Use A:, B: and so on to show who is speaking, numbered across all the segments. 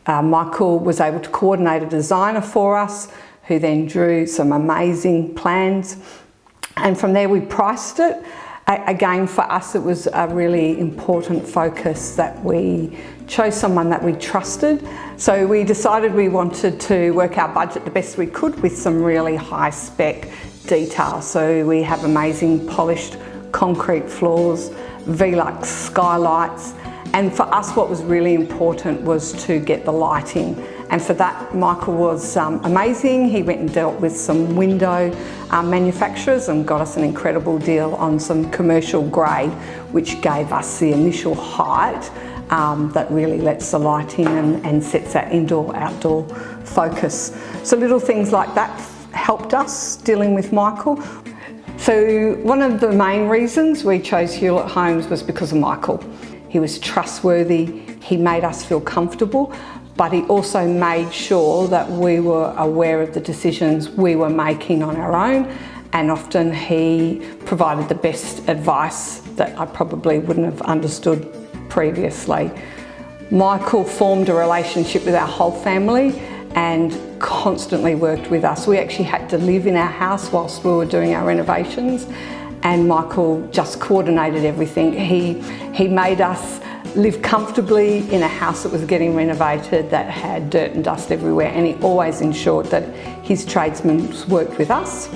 A: Michael was able to coordinate a designer for us, who then drew some amazing plans. And from there we priced it. Again, for us, it was a really important focus that we chose someone that we trusted. So we decided we wanted to work our budget the best we could with some really high spec detail. So we have amazing polished concrete floors, Velux skylights. And for us, what was really important was to get the lighting. And for that, Michael was amazing. He went and dealt with some window manufacturers and got us an incredible deal on some commercial grade, which gave us the initial height that really lets the light in and sets that indoor-outdoor focus. So little things like that helped us dealing with Michael. So one of the main reasons we chose Hewlett Homes was because of Michael. He was trustworthy, he made us feel comfortable, but he also made sure that we were aware of the decisions we were making on our own, and often he provided the best advice that I probably wouldn't have understood previously. Michael formed a relationship with our whole family and constantly worked with us. We actually had to live in our house whilst we were doing our renovations, and Michael just coordinated everything. He made us live comfortably in a house that was getting renovated that had dirt and dust everywhere, and he always ensured that his tradesmen worked with us.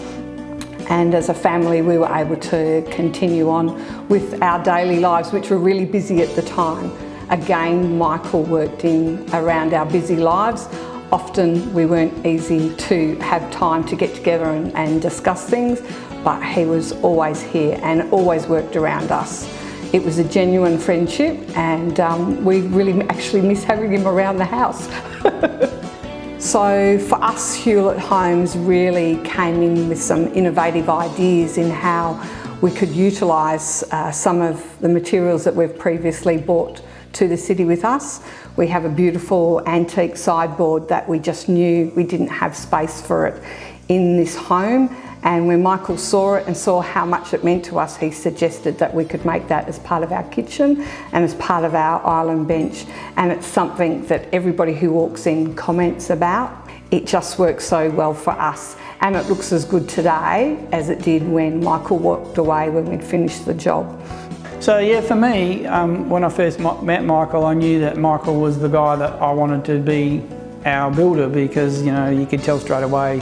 A: And as a family, we were able to continue on with our daily lives, which were really busy at the time. Again, Michael worked in around our busy lives. Often we weren't easy to have time to get together and discuss things, but he was always here and always worked around us. It was a genuine friendship, and we really actually miss having him around the house. So for us, Hewlett Homes really came in with some innovative ideas in how we could utilise some of the materials that we've previously brought to the city with us. We have a beautiful antique sideboard that we just knew we didn't have space for it in this home. And when Michael saw it and saw how much it meant to us, he suggested that we could make that as part of our kitchen and as part of our island bench. And it's something that everybody who walks in comments about. It just works so well for us. And it looks as good today as it did when Michael walked away when we'd finished the job.
B: So yeah, for me, when I first met Michael, I knew that Michael was the guy that I wanted to be our builder, because you could tell straight away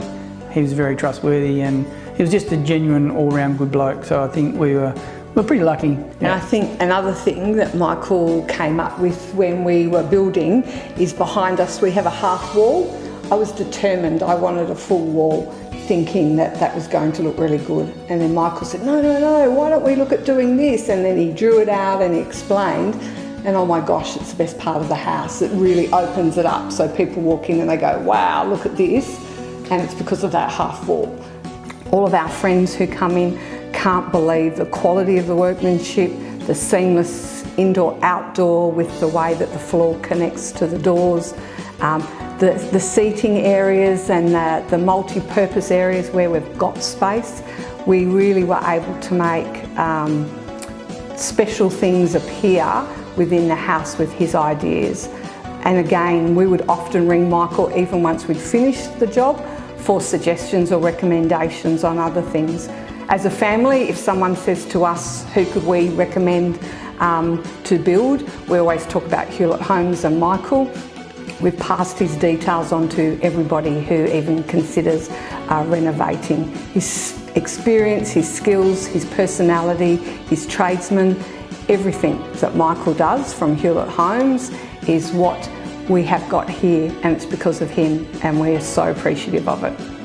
B: he was very trustworthy, and he was just a genuine all-round good bloke. So I think we're pretty lucky. Yeah.
A: And I think another thing that Michael came up with when we were building is behind us we have a half wall. I was determined I wanted a full wall, thinking that that was going to look really good. And then Michael said, no, why don't we look at doing this? And then he drew it out and he explained. And oh my gosh, it's the best part of the house. It really opens it up so people walk in and they go, wow, look at this. And it's because of that half wall. All of our friends who come in can't believe the quality of the workmanship, the seamless indoor-outdoor with the way that the floor connects to the doors, the seating areas and the multi-purpose areas where we've got space. We really were able to make special things appear within the house with his ideas. And again, we would often ring Michael even once we'd finished the job for suggestions or recommendations on other things. As a family, if someone says to us, who could we recommend to build, we always talk about Hewlett Homes and Michael. We've passed his details on to everybody who even considers renovating. His experience, his skills, his personality, his tradesmen, everything that Michael does from Hewlett Homes is what we have got here, and it's because of him, and we are so appreciative of it.